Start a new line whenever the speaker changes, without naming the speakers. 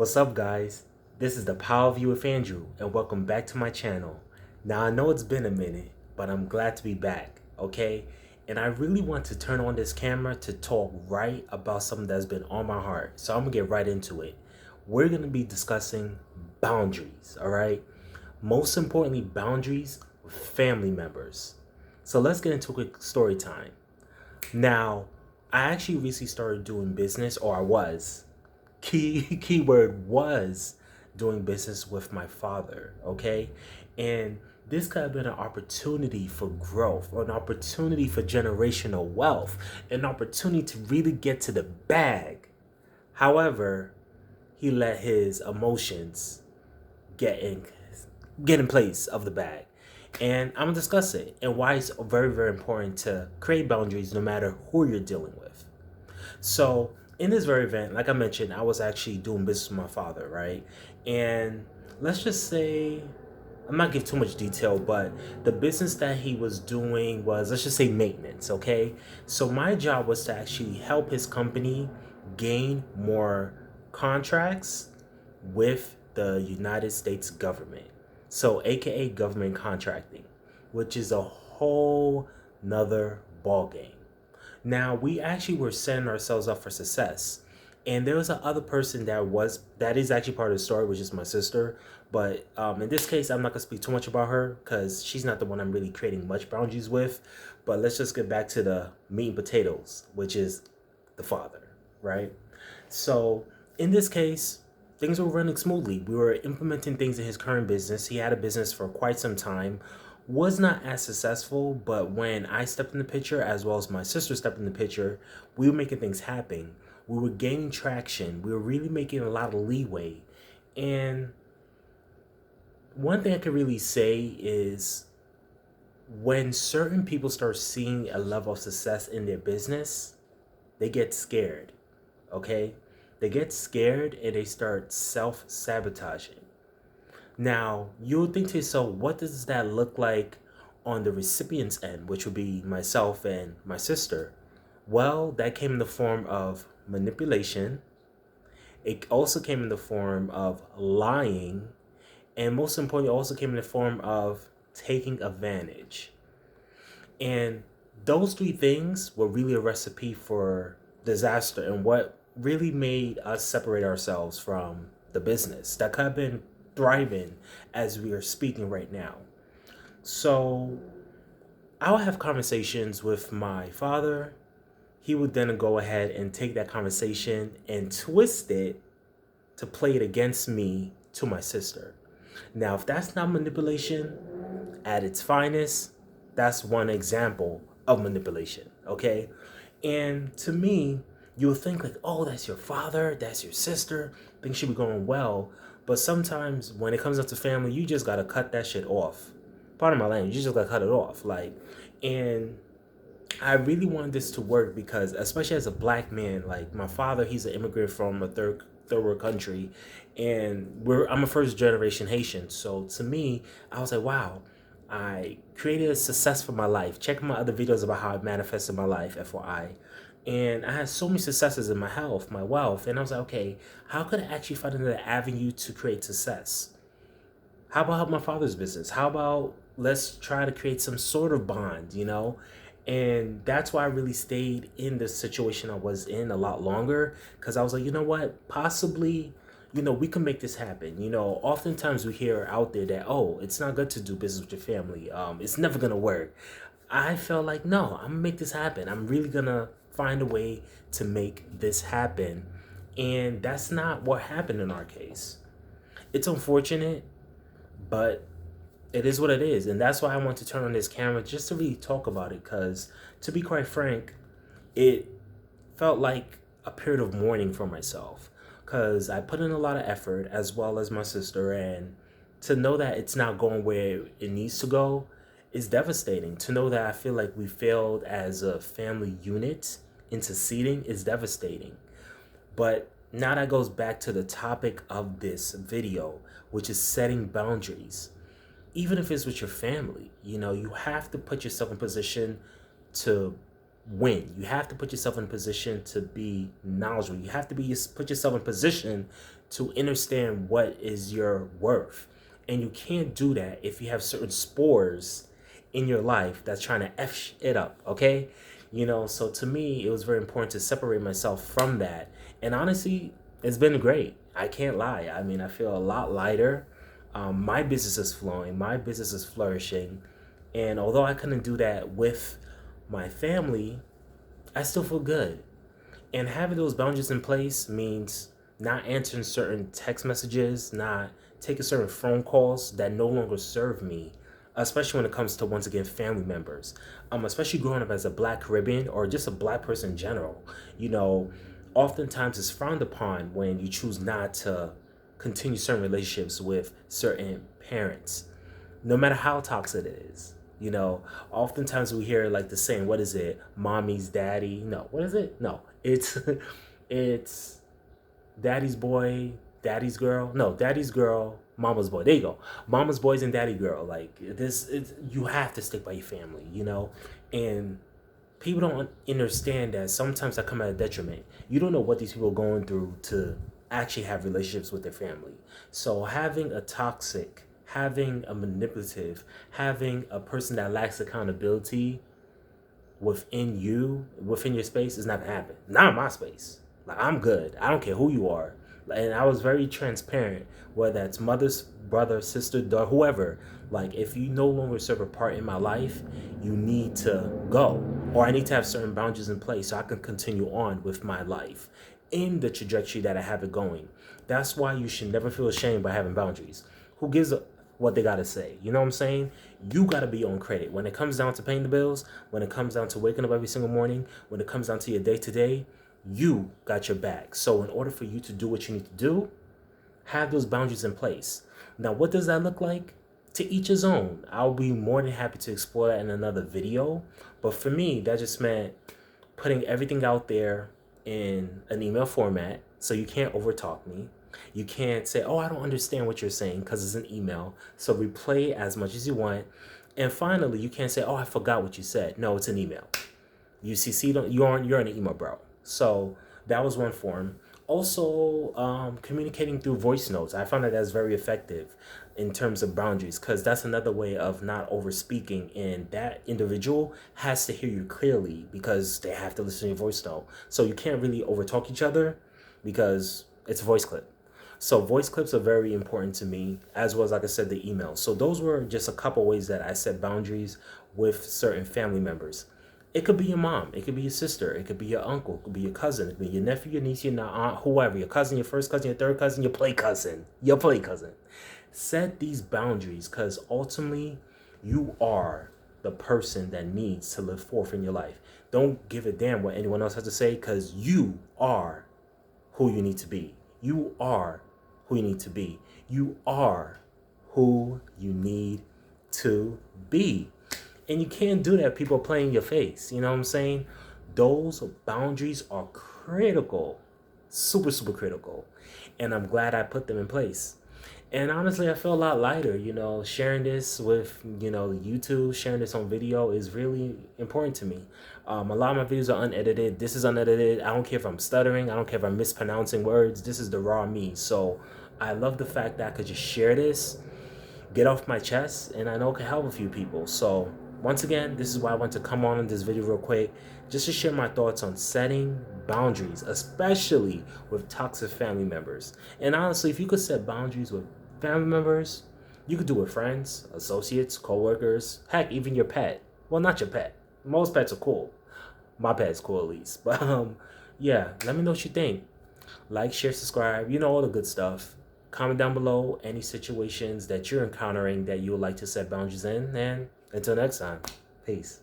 What's up, guys? This is the Power View with Andrew, and welcome back to my channel. Now, I know it's been a minute, but I'm glad to be back, okay? And I really want to turn on this camera to talk right about something that's been on my heart. So I'm gonna get right into it. We're gonna be discussing boundaries, all right? Most importantly, boundaries with family members. So let's get into a quick story time. Now, I actually recently started doing business, or I was keyword was doing business with my father, okay? And this could have been an opportunity for growth, or an opportunity for generational wealth, an opportunity to really get to the bag. However, he let his emotions get in get in place of the bag. And I'm gonna discuss it and why it's very, very important to create boundaries no matter who you're dealing with. So in this very event, like I mentioned, I was actually doing business with my father, right? And let's just say, I'm not giving too much detail, but the business that he was doing was, let's just say, maintenance, okay? So my job was to actually help his company gain more contracts with the United States government. So AKA government contracting, which is a whole nother ballgame. Now we actually were setting ourselves up for success. And there was a other person that is actually part of the story, which is my sister. But in this case, I'm not gonna speak too much about her because she's not the one I'm really creating much boundaries with. But let's just get back to the meat and potatoes, which is the father, right? So in this case, things were running smoothly. We were implementing things in his current business. He had a business for quite some time, was not as successful, but when I stepped in the picture, as well as my sister stepped in the picture, we were making things happen. We were gaining traction. We were really making a lot of leeway. And one thing I could really say is when certain people start seeing a level of success in their business, they get scared, okay? They get scared and they start self-sabotaging. Now, you'll think to yourself, what does that look like on the recipient's end, which would be myself and my sister? Well, that came in the form of manipulation. It also came in the form of lying. And most importantly, it also came in the form of taking advantage. And those three things were really a recipe for disaster and what really made us separate ourselves from the business that could have been thriving as we are speaking right now. So I would have conversations with my father. He would then go ahead and take that conversation and twist it to play it against me to my sister. Now, if that's not manipulation at its finest, that's one example of manipulation, okay? And to me, you'll think like, oh, that's your father, that's your sister, things should be going well. But sometimes when it comes up to family, you just gotta cut that shit off. Part of my language, you just gotta cut it off. And I really wanted this to work because, especially as a black man, like my father, he's an immigrant from a third world country, and I'm a first generation Haitian. So to me, I was like, wow, I created a success for my life. Check my other videos about how I manifested my life, FYI. And I had so many successes in my health, my wealth, and I was like, okay, how could I actually find another avenue to create success? How about help my father's business? How about let's try to create some sort of bond, you know? And that's why I really stayed in the situation I was in a lot longer because I was like, you know what? Possibly, we can make this happen. Oftentimes we hear out there that, oh, it's not good to do business with your family. It's never going to work. I felt like, no, I'm going to make this happen. I'm really going to find a way to make this happen. And that's not what happened in our case. It's unfortunate, but it is what it is. And that's why I want to turn on this camera just to really talk about it. Because to be quite frank, it felt like a period of mourning for myself. Because I put in a lot of effort as well as my sister. And to know that it's not going where it needs to go is devastating. To know that I feel like we failed as a family unit into seeding is devastating. But now that goes back to the topic of this video, which is setting boundaries. Even if it's with your family, you have to put yourself in position to win. You have to put yourself in a position to be knowledgeable. You have to put yourself in a position to understand what is your worth. And you can't do that if you have certain spores in your life that's trying to F it up, okay? So to me, it was very important to separate myself from that. And honestly, it's been great. I can't lie. I mean, I feel a lot lighter. My business is flowing, my business is flourishing. And although I couldn't do that with my family, I still feel good. And having those boundaries in place means not answering certain text messages, not taking certain phone calls that no longer serve me, especially when it comes to, once again, family members. Especially growing up as a Black Caribbean or just a Black person in general. Oftentimes it's frowned upon when you choose not to continue certain relationships with certain parents, no matter how toxic it is. Oftentimes we hear like the saying, what is it? Mommy's daddy. No, what is it? No, it's it's daddy's boy, daddy's girl. No, daddy's girl, mama's boy. There you go. Mama's boys and daddy girl. Like you have to stick by your family, and people don't understand that sometimes that come at a detriment. You don't know what these people are going through to actually have relationships with their family. So having a manipulative, having a person that lacks accountability within your space is not gonna happen. Not in my space. Like, I'm good. I don't care who you are. And I was very transparent, whether that's mother's brother, sister, daughter, whoever. Like, if you no longer serve a part in my life, you need to go. Or I need to have certain boundaries in place so I can continue on with my life in the trajectory that I have it going. That's why you should never feel ashamed by having boundaries. Who gives a what they gotta say? You know what I'm saying? You gotta be on credit. When it comes down to paying the bills, when it comes down to waking up every single morning, when it comes down to your day to day, you got your back. So in order for you to do what you need to do, have those boundaries in place. Now, what does that look like? To each his own. I'll be more than happy to explore that in another video. But for me, that just meant putting everything out there in an email format, so you can't overtalk me. You can't say, oh, I don't understand what you're saying, because it's an email. So replay as much as you want. And finally, you can't say, oh, I forgot what you said. No, it's an email. You CC, you're in an email, bro. So that was one form. Also, communicating through voice notes. I found that that's very effective in terms of boundaries, because that's another way of not over speaking, and that individual has to hear you clearly because they have to listen to your voice note. So you can't really overtalk each other because it's a voice clip. So voice clips are very important to me, as well as, like I said, the email. So those were just a couple ways that I set boundaries with certain family members. It could be your mom, it could be your sister, it could be your uncle, it could be your cousin, it could be your nephew, your niece, your aunt, whoever, your cousin, your first cousin, your third cousin, your play cousin. Set these boundaries, because ultimately you are the person that needs to live forth in your life. Don't give a damn what anyone else has to say, because you are who you need to be. You are who you need to be. You are who you need to be. And you can't do that. People are playing in your face. You know what I'm saying? Those boundaries are critical. Super, super critical. And I'm glad I put them in place. And honestly, I feel a lot lighter, sharing this with, YouTube, sharing this on video is really important to me. A lot of my videos are unedited. This is unedited. I don't care if I'm stuttering. I don't care if I'm mispronouncing words. This is the raw me. So I love the fact that I could just share this, get off my chest, and I know it can help a few people. So once again, this is why I want to come on in this video real quick, just to share my thoughts on setting boundaries, especially with toxic family members. And honestly, if you could set boundaries with family members, you could do it with friends, associates, co-workers, heck, even your pet. Well, not your pet. Most pets are cool. My pet's cool at least. But yeah, let me know what you think. Like, share, subscribe, all the good stuff. Comment down below any situations that you're encountering that you would like to set boundaries in. And until next time, peace.